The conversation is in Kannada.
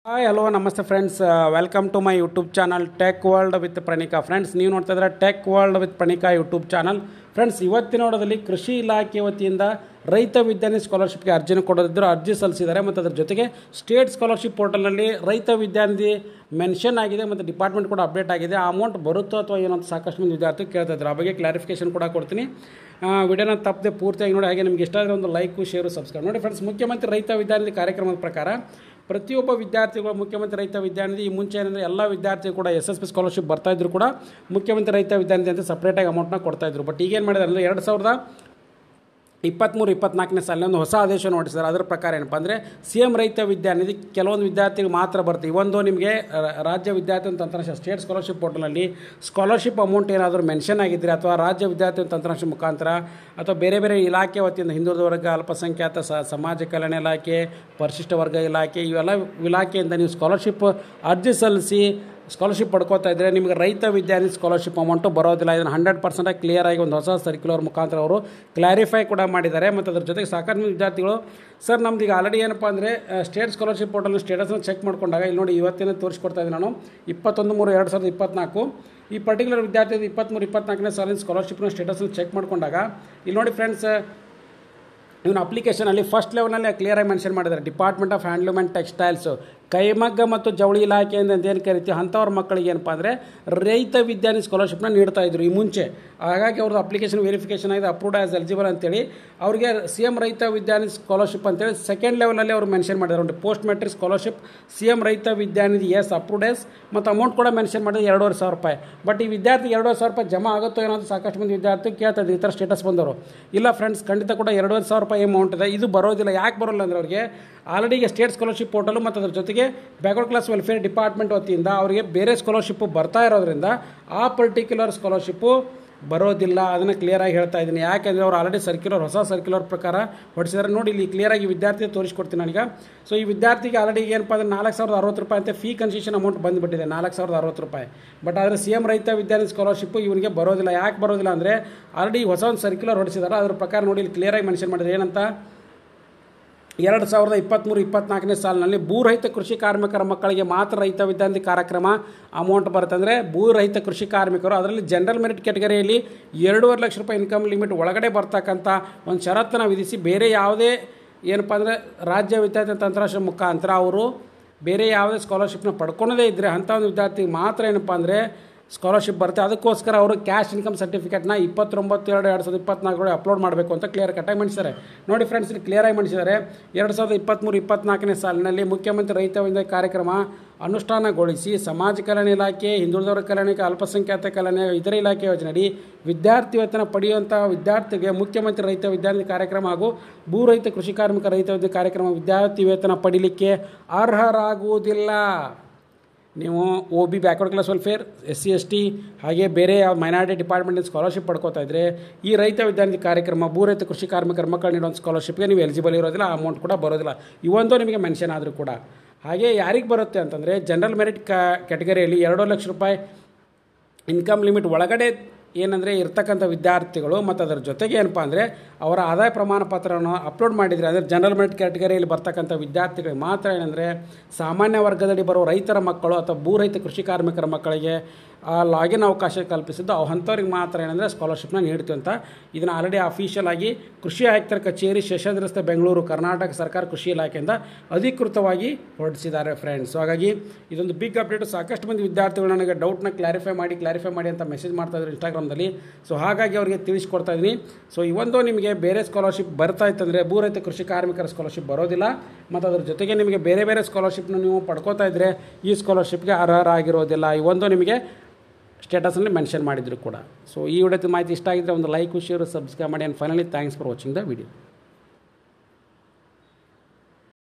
ಹಾಯ್ ಹಲೋ ನಮಸ್ತೆ friends, welcome to my YouTube channel tech world with Praneeka. Friends, ನೀವು ನೋಡ್ತಾ ಇದ್ದಾರೆ tech world with Praneeka YouTube channel. Friends, ಇವತ್ತಿನ ನೋಡೋದಲ್ಲಿ ಕೃಷಿ ಇಲಾಖೆ ವತಿಯಿಂದ ರೈತ ವಿದ್ಯಾರ್ಥಿ ಸ್ಕಾಲರ್ಶಿಪ್ಗೆ ಅರ್ಜಿನ ಕೊಡೋದಿದ್ದರು, ಅರ್ಜಿ ಸಲ್ಲಿಸಿದ್ದಾರೆ. ಮತ್ತು ಅದರ ಜೊತೆಗೆ ಸ್ಟೇಟ್ ಸ್ಕಾಲರ್ಶಿಪ್ ಪೋರ್ಟಲ್ನಲ್ಲಿ ರೈತ ವಿದ್ಯಾರ್ಥಿ ಮೆನ್ಷನ್ ಆಗಿದೆ ಮತ್ತು ಡಿಪಾರ್ಟ್ಮೆಂಟ್ ಕೂಡ ಅಪ್ಡೇಟ್ ಆಗಿದೆ. ಆ ಅಮೌಂಟ್ ಬರುತ್ತೋ ಅಥವಾ ಏನೋ ಅಂತ ಸಾಕಷ್ಟು ಮಂದಿ ವಿದ್ಯಾರ್ಥಿ ಕೇಳ್ತಾ ಇದ್ದಾರೆ. ಆ ಬಗ್ಗೆ ಕ್ಲಾರಿಫಿಕೇಶನ್ ಕೂಡ ಕೊಡ್ತೀನಿ. ವಿಡಿಯೋನ ತಪ್ಪದೆ ಪೂರ್ತಿಯಾಗಿ ನೋಡಿ. ಹಾಗೆ ನಿಮಗೆ ಇಷ್ಟ ಆದರೆ ಒಂದು ಲೈಕು, ಶೇರು, ಸಬ್ಸ್ಕ್ರೈಬ್ ನೋಡಿ. ಫ್ರೆಂಡ್ಸ್, ಮುಖ್ಯಮಂತ್ರಿ ರೈತ ವಿದ್ಯಾರ್ಥಿ ಕಾರ್ಯಕ್ರಮದ ಪ್ರಕಾರ ಪ್ರತಿಯೊಬ್ಬ ವಿದ್ಯಾರ್ಥಿಗಳು ಮುಖ್ಯಮಂತ್ರಿ ರೈತ ವಿದ್ಯಾರ್ಥಿ ಈ ಮುಂಚೆ ಏನಂದರೆ ಎಲ್ಲ ವಿದ್ಯಾರ್ಥಿಗಳು ಕೂಡ SSP ಸ್ಕಾಲರ್ಶಿಪ್ ಬರ್ತಾಯಿದ್ರು ಕೂಡ ಮುಖ್ಯಮಂತ್ರಿ ರೈತ ವಿದ್ಯಾರ್ಥಿ ಅಂತ ಸಪ್ರೇಟಾಗಿ ಅಮೌಂಟ್ನ ಕೊಡ್ತಾಯಿದ್ರು. ಬಟ್ ಈಗೇನು ಮಾಡಿದ್ದಾರೆ ಅಂದರೆ 2023-24ನೇ ಸಾಲಿನ ಹೊಸ ಆದೇಶ ಹೊರಡಿಸಿದ್ದಾರೆ. ಅದರ ಪ್ರಕಾರ ಏನಪ್ಪ ಅಂದರೆ CM ರೈತ ವಿದ್ಯಾನಿಧಿ ಕೆಲವೊಂದು ವಿದ್ಯಾರ್ಥಿಗಳು ಮಾತ್ರ ಬರುತ್ತೆ. ಇವೊಂದು ನಿಮಗೆ ರಾಜ್ಯ ವಿದ್ಯಾರ್ಥಿ ತಂತ್ರಾಂಶ ಸ್ಟೇಟ್ ಸ್ಕಾಲರ್ಶಿಪ್ ಪೋರ್ಟಲ್ನಲ್ಲಿ ಸ್ಕಾಲರ್ಶಿಪ್ ಅಮೌಂಟ್ ಏನಾದರೂ ಮೆನ್ಷನ್ ಆಗಿದ್ದರೆ ಅಥವಾ ರಾಜ್ಯ ವಿದ್ಯಾರ್ಥಿ ತಂತ್ರಾಂಶ ಮುಖಾಂತರ ಅಥವಾ ಬೇರೆ ಬೇರೆ ಇಲಾಖೆ ವತಿಯಿಂದ ಹಿಂದುಳಿದ ವರ್ಗ, ಅಲ್ಪಸಂಖ್ಯಾತ ಸಮಾಜ ಕಲ್ಯಾಣ ಇಲಾಖೆ, ಪರಿಶಿಷ್ಟ ವರ್ಗ ಇಲಾಖೆ, ಇವೆಲ್ಲ ಇಲಾಖೆಯಿಂದ ನೀವು ಸ್ಕಾಲರ್ಶಿಪ್ ಅರ್ಜಿ ಸಲ್ಲಿಸಿ ಸ್ಕಾಲರ್ಶಿಪ್ ಪಡ್ಕೋತಾ ಇದ್ದರೆ ನಿಮಗೆ ರೈತ ವಿದ್ಯಾರ್ಥಿ ಸ್ಕಾಲರ್ಶಿಪ್ ಅಮೌಂಟು ಬರೋದಿಲ್ಲ. ಇದನ್ನು 100% ಕ್ಲಿಯರಾಗಿ ಒಂದು ಹೊಸ ಸರ್ಕ್ಯುಲರ್ ಮುಖಾಂತರ ಅವರು ಕ್ಲಾರಿಫೈ ಕೂಡ ಮಾಡಿದ್ದಾರೆ. ಮತ್ತು ಅದ್ರ ಜೊತೆಗೆ ಸಾಕಷ್ಟು ವಿದ್ಯಾರ್ಥಿಗಳು ಸರ್ ನಮ್ದು ಈಗ ಆಲ್ರೆಡಿ ಏನಪ್ಪ ಅಂದರೆ ಸ್ಟೇಟ್ ಸ್ಕಾಲರ್ಶಿಪ್ ಪೋರ್ಟಲ್ನ ಸ್ಟೇಟಸ್ನ ಚೆಕ್ ಮಾಡ್ಕೊಂಡಾಗ ಇಲ್ಲಿ ನೋಡಿ ಇವತ್ತಿನ ತೋರಿಸ್ಕೊಡ್ತಾ ಇದ್ದೀನಿ ನಾನು 21/3/2024 ಈ ಪರ್ಟಿಕ್ಯುಲರ್ ವಿದ್ಯಾರ್ಥಿ 23-24ನೇ ಸಾಲಿನ ಸ್ಕಾಲರ್ಶಿಪ್ನ ಸ್ಟೇಟಸ್ನ ಚೆಕ್ ಮಾಡ್ಕೊಂಡಾಗ ಇಲ್ಲಿ ನೋಡಿ ಫ್ರೆಂಡ್ಸ್, ಇವನ ಅಪ್ಲಿಕೇಶನಲ್ಲಿ ಫಸ್ಟ್ ಲೆವೆಲ್ನಲ್ಲಿ ಕ್ಲಿಯರಾಗಿ ಮೆನ್ಷನ್ ಮಾಡಿದ್ದಾರೆ. ಡಿಪಾರ್ಟ್ಮೆಂಟ್ ಆಫ್ ಹ್ಯಾಂಡ್ಲೂಮ್ ಆ್ಯಂಡ್ ಟೆಕ್ಸ್ಟೈಲ್ಸು, ಕೈಮಗ್ಗ ಮತ್ತು ಜವಳಿ ಇಲಾಖೆಯಿಂದ ಅಂತ ಏನು ಕರಿತೀವಿ ಅಂಥವ್ರ ಮಕ್ಕಳಿಗೆ ಏನಪ್ಪ ಅಂದರೆ ರೈತ ವಿದ್ಯಾರ್ಥಿ ಸ್ಕಾಲರ್ಶಿಪ್ನ ನೀಡ್ತಾ ಇದ್ರು ಈ ಮುಂಚೆ. ಹಾಗಾಗಿ ಅವ್ರದ್ದು ಅಪ್ಲಿಕೇಶನ್ ವೆರಿಫಿಕೇಷನ್ ಆಗಿದೆ, ಅಪ್ರೂವ್ಡ್ ಆಸ್ ಎಲಿಜಿಬಲ್ ಅಂತೇಳಿ ಅವ್ರಿಗೆ CM ರೈತ ವಿದ್ಯಾರ್ಥಿ ಸ್ಕಾಲರ್ಶಿಪ್ ಅಂತೇಳಿ ಸೆಕೆಂಡ್ ಲೆವೆಲಲ್ಲಿ ಅವರು ಮೆನ್ಷನ್ ಮಾಡಿದ್ದಾರೆ. ಒಂದು ಪೋಸ್ಟ್ ಮೆಟ್ರಿಕ್ ಸ್ಕಾಲರ್ಶಿಪ್ CM ರೈತ ವಿದ್ಯಾನಿಧಿ ಅಪ್ರೂವ್ಡ್ ಆಸ್ ಮತ್ತು ಅಮೌಂಟ್ ಕೂಡ ಮೆನ್ಷನ್ ಮಾಡಿದ್ರೆ 2,500 ರೂಪಾಯಿ. ಬಟ್ ಈ ವಿದ್ಯಾರ್ಥಿ 2,500 ರೂಪಾಯಿ ಜಮಾ ಆಗುತ್ತೋ ಏನೋ ಅಂತ ಸಾಕಷ್ಟು ಮಂದಿ ವಿದ್ಯಾರ್ಥಿ ಕೇಳ್ತಾ ಇದ್ರು. ಈ ಥರ ಸ್ಟೇಟಸ್ ಬಂದವರು ಇಲ್ಲ ಫ್ರೆಂಡ್ಸ್, ಖಂಡಿತ ಕೂಡ 2,500 ರೂಪಾಯಿ ಅಮೌಂಟ್ ಇದೆ, ಇದು ಬರೋದಿಲ್ಲ. ಯಾಕೆ ಬರೋಲ್ಲ ಅಂದರೆ ಅವರಿಗೆ ಆಲ್ರೆಡಿ ಈಗ ಸ್ಟೇಟ್ ಸ್ಕಾಲರ್ಶಿಪ್ ಪೋರ್ಟಲು ಮತ್ತು ಅದ್ರ ಜೊತೆಗೆ ಬ್ಯಾಕ್ವರ್ಡ್ ಕ್ಲಾಸ್ ವೆಲ್ಫೇರ್ ಡಿಪಾರ್ಟ್ಮೆಂಟ್ ವತಿಯಿಂದ ಅವರಿಗೆ ಬೇರೆ ಸ್ಕಾಲರ್ಶಿಪ್ಪು ಬರ್ತಾ ಇರೋದ್ರಿಂದ ಆ ಪರ್ಟಿಕ್ಯುಲರ್ ಸ್ಕಾಲರ್ಶಿಪ್ಪು ಬರೋದಿಲ್ಲ. ಅದನ್ನು ಕ್ಲಿಯರಾಗಿ ಹೇಳ್ತಾ ಇದ್ದೀನಿ. ಯಾಕೆಂದರೆ ಅವರು ಆಲ್ರೆಡಿ ಹೊಸ ಸರ್ಕ್ಯುಲರ್ ಪ್ರಕಾರ ಹೊಡಿಸಿದ್ದಾರೆ. ನೋಡಿ ಇಲ್ಲಿ ಕ್ಲಿಯರಾಗಿ ವಿದ್ಯಾರ್ಥಿ ತೋರಿಸ್ಕೊಡ್ತೀನಿ ನಾನೀಗ. ಸೊ ಈ ವಿದ್ಯಾರ್ಥಿಗೆ ಆಲ್ರೆಡಿ ಏನಪ್ಪ ಅಂದರೆ 4,060 ರೂಪಾಯಿ ಅಂತ ಫೀ ಕನ್ಸೆಷನ್ ಅಮೌಂಟ್ ಬಂದುಬಿಟ್ಟಿದೆ, 4,060 ರೂಪಾಯಿ. ಬಟ್ ಆದರೆ CM ರೈತ ವಿದ್ಯಾರ್ಥಿ ಸ್ಕಾಲರ್ಶಿಪ್ಪು ಇವನಿಗೆ ಬರೋದಿಲ್ಲ. ಯಾಕೆ ಬರೋದಿಲ್ಲ ಅಂದರೆ ಆಲ್ರೆಡಿ ಹೊಸ ಒಂದು ಸರ್ಕ್ಯುಲರ್ ಹೊಡಿಸಿದ್ದಾರೆ. ಅದ್ರ ಪ್ರಕಾರ ನೋಡಿ ಇಲ್ಲಿ ಕ್ಲಿಯರಾಗಿ ಮೆನ್ಷನ್ ಮಾಡಿದ್ರೆ ಏನಂತ 2023-24ನೇ ಸಾಲಿನಲ್ಲಿ ಭೂರಹಿತ ಕೃಷಿ ಕಾರ್ಮಿಕರ ಮಕ್ಕಳಿಗೆ ಮಾತ್ರ ರೈತ ವಿದ್ಯಾರ್ಥಿ ಕಾರ್ಯಕ್ರಮ ಅಮೌಂಟ್ ಬರುತ್ತೆ. ಅಂದರೆ ಭೂರಹಿತ ಕೃಷಿ ಕಾರ್ಮಿಕರು ಅದರಲ್ಲಿ ಜನರಲ್ ಮೆರಿಟ್ ಕ್ಯಾಟಗರಿಯಲ್ಲಿ 2.5 ಲಕ್ಷ ರೂಪಾಯಿ ಇನ್ಕಮ್ ಲಿಮಿಟ್ ಒಳಗಡೆ ಬರ್ತಕ್ಕಂಥ ಒಂದು ಷರತ್ತನ್ನು ವಿಧಿಸಿ ಬೇರೆ ಯಾವುದೇ ಏನಪ್ಪ ಅಂದರೆ ರಾಜ್ಯ ವಿದ್ಯಾರ್ಥಿ ತಂತ್ರಾಂಶ ಮುಖಾಂತರ ಅವರು ಬೇರೆ ಯಾವುದೇ ಸ್ಕಾಲರ್ಶಿಪ್ನ ಪಡ್ಕೊಳೋದೇ ಇದ್ದರೆ ಅಂಥ ಒಂದು ವಿದ್ಯಾರ್ಥಿಗೆ ಮಾತ್ರ ಏನಪ್ಪ ಅಂದರೆ ಸ್ಕಾಲರ್ಶಿಪ್ ಬರುತ್ತೆ. ಅದಕ್ಕೋಸ್ಕರ ಅವರು ಕ್ಯಾಶ್ ಇನ್ಕಮ್ ಸರ್ಟಿಫಿಕೇಟ್ನ 29/2/2024 ಅಪ್ಲೋಡ್ ಮಾಡಬೇಕು ಅಂತ ಕ್ಲಿಯರ್ ಕಟ್ಟಾಗಿ ಮಾಡಿಸಿದ್ದಾರೆ. ನೋಡಿ ಫ್ರೆಂಡ್ಸ್, ಇಲ್ಲಿ ಕ್ಲಿಯರಾಗಿ ಮಾಡಿಸಿದ್ದಾರೆ. 2023-24ನೇ ಸಾಲಿನಲ್ಲಿ ಮುಖ್ಯಮಂತ್ರಿ ರೈತ ವಿದ್ಯಾರ್ಥಿ ಕಾರ್ಯಕ್ರಮ ಅನುಷ್ಠಾನಗೊಳಿಸಿ ಸಮಾಜ ಕಲ್ಯಾಣ ಇಲಾಖೆ, ಹಿಂದುಳಿದವರ ಕಲ್ಯಾಣ, ಅಲ್ಪಸಂಖ್ಯಾತ ಕಲ್ಯಾಣ, ಇತರ ಇಲಾಖೆ ಯೋಜನೆಯಡಿ ವಿದ್ಯಾರ್ಥಿ ವೇತನ ಪಡೆಯುವಂಥ ವಿದ್ಯಾರ್ಥಿಗೆ ಮುಖ್ಯಮಂತ್ರಿ ರೈತ ವಿದ್ಯಾರ್ಥಿ ಕಾರ್ಯಕ್ರಮ ಹಾಗೂ ಭೂರಹಿತ ಕೃಷಿ ಕಾರ್ಮಿಕ ರೈತ ವಿದ್ಯಾರ್ಥಿ ಕಾರ್ಯಕ್ರಮ ವಿದ್ಯಾರ್ಥಿ ವೇತನ ಪಡೀಲಿಕ್ಕೆ ಅರ್ಹರಾಗುವುದಿಲ್ಲ. ನೀವು OB backward class welfare, SC ST ಹಾಗೆ ಬೇರೆ ಮೈನಾರಿಟಿ ಡಿಪಾರ್ಟ್ಮೆಂಟಿಂದ ಸ್ಕಾಲರ್ಶಿಪ್ ಪಡ್ಕೋತಾ ಇದ್ದರೆ ಈ ರೈತ ವಿದ್ಯಾರ್ಥಿ ಕಾರ್ಯಕ್ರಮ ಭೂರಹಿತ ಕೃಷಿ ಕಾರ್ಮಿಕರ ಮಕ್ಕಳು ನೀಡುವಂಥ ಸ್ಕಾಲರ್ಶಿಪ್ಗೆ ನೀವು ಎಲಿಜಿಬಲ್ ಇರೋದಿಲ್ಲ, ಆ ಅಮೌಂಟ್ ಕೂಡ ಬರೋದಿಲ್ಲ. ಇವೊಂದು ನಿಮಗೆ ಮೆನ್ಷನ್ ಆದರೂ ಕೂಡ. ಹಾಗೆ ಯಾರಿಗೆ ಬರುತ್ತೆ ಅಂತಂದರೆ ಜನರಲ್ ಮೆರಿಟ್ ಕ್ಯಾಟಗರಿಯಲ್ಲಿ 2 ಲಕ್ಷ ರೂಪಾಯಿ ಇನ್ಕಮ್ ಲಿಮಿಟ್ ಒಳಗಡೆ ಏನಂದರೆ ಇರ್ತಕ್ಕಂಥ ವಿದ್ಯಾರ್ಥಿಗಳು ಮತ್ತು ಅದರ ಜೊತೆಗೆ ಏನಪ್ಪ ಅಂದರೆ ಅವರ ಆದಾಯ ಪ್ರಮಾಣ ಪತ್ರವನ್ನು ಅಪ್ಲೋಡ್ ಮಾಡಿದರೆ ಅಂದರೆ ಜನರಲ್ ಮೆರಿಟ್ ಕ್ಯಾಟಗರಿಯಲ್ಲಿ ಬರ್ತಕ್ಕಂಥ ವಿದ್ಯಾರ್ಥಿಗಳಿಗೆ ಮಾತ್ರ ಏನಂದರೆ ಸಾಮಾನ್ಯ ವರ್ಗದಡಿ ಬರೋ ರೈತರ ಮಕ್ಕಳು ಅಥವಾ ಭೂರಹಿತ ಕೃಷಿ ಕಾರ್ಮಿಕರ ಮಕ್ಕಳಿಗೆ ಲಾಗಿನ್ ಅವಕಾಶ ಕಲ್ಪಿಸಿದ್ದು ಅಂಥವ್ರಿಗೆ ಮಾತ್ರ ಏನಂದರೆ ಸ್ಕಾಲರ್ಶಿಪ್ನ ನೀಡ್ತೀವಿ ಅಂತ ಇದನ್ನು ಆಲ್ರೆಡಿ ಅಫಿಷಿಯಲ್ ಆಗಿ ಕೃಷಿ ಆಯುಕ್ತರ ಕಚೇರಿ, ಶೇಷಾದ್ರಿ ರಸ್ತೆ, ಬೆಂಗಳೂರು, ಕರ್ನಾಟಕ ಸರ್ಕಾರ ಕೃಷಿ ಇಲಾಖೆಯಿಂದ ಅಧಿಕೃತವಾಗಿ ಹೊರಡಿಸಿದ್ದಾರೆ ಫ್ರೆಂಡ್ಸ್. ಸೊ ಹಾಗಾಗಿ ಇದೊಂದು ಬಿಗ್ ಅಪ್ಡೇಟ್. ಸಾಕಷ್ಟು ಮಂದಿ ವಿದ್ಯಾರ್ಥಿಗಳು ನನಗೆ ಡೌಟ್ನ ಕ್ಲಾರಿಫೈ ಮಾಡಿ ಅಂತ ಮೆಸೇಜ್ ಮಾಡ್ತಾಯಿದ್ರು ಇನ್ಸ್ಟಾಗ್ರಾಮ್ದಲ್ಲಿ. ಸೊ ಹಾಗಾಗಿ ಅವರಿಗೆ ತಿಳಿಸ್ಕೊಡ್ತಾ ಇದ್ದೀನಿ. ಸೊ ಇವೊಂದು ನಿಮಗೆ ಬೇರೆ ಸ್ಕಾಲರ್ಶಿಪ್ ಬರ್ತಾ ಇತ್ತಂದರೆ ಭೂರಹಿತ ಕೃಷಿ ಕಾರ್ಮಿಕರ ಸ್ಕಾಲರ್ಶಿಪ್ ಬರೋದಿಲ್ಲ. ಮತ್ತು ಅದ್ರ ಜೊತೆಗೆ ನಿಮಗೆ ಬೇರೆ ಬೇರೆ ಸ್ಕಾಲರ್ಶಿಪ್ನ ನೀವು ಪಡ್ಕೋತಾ ಇದ್ದರೆ ಈ ಸ್ಕಾಲರ್ಶಿಪ್ಗೆ ಅರ್ಹರಾಗಿರೋದಿಲ್ಲ. ಇವೊಂದು ನಿಮಗೆ ಸ್ಟೇಟಸ್ನಲ್ಲಿ ಮೆನ್ಷನ್ ಮಾಡಿದ್ರು ಕೂಡ. ಸೊ ಈ ವಿಡಿಯೋದ ಮಾಹಿತಿ ಇಷ್ಟ ಆಗಿದ್ದರೆ ಒಂದು ಲೈಕ್, ಶೇರ್, ಸಬ್ಸ್ಕ್ರೈಬ್ ಮಾಡಿ. And finally thanks for watching the video.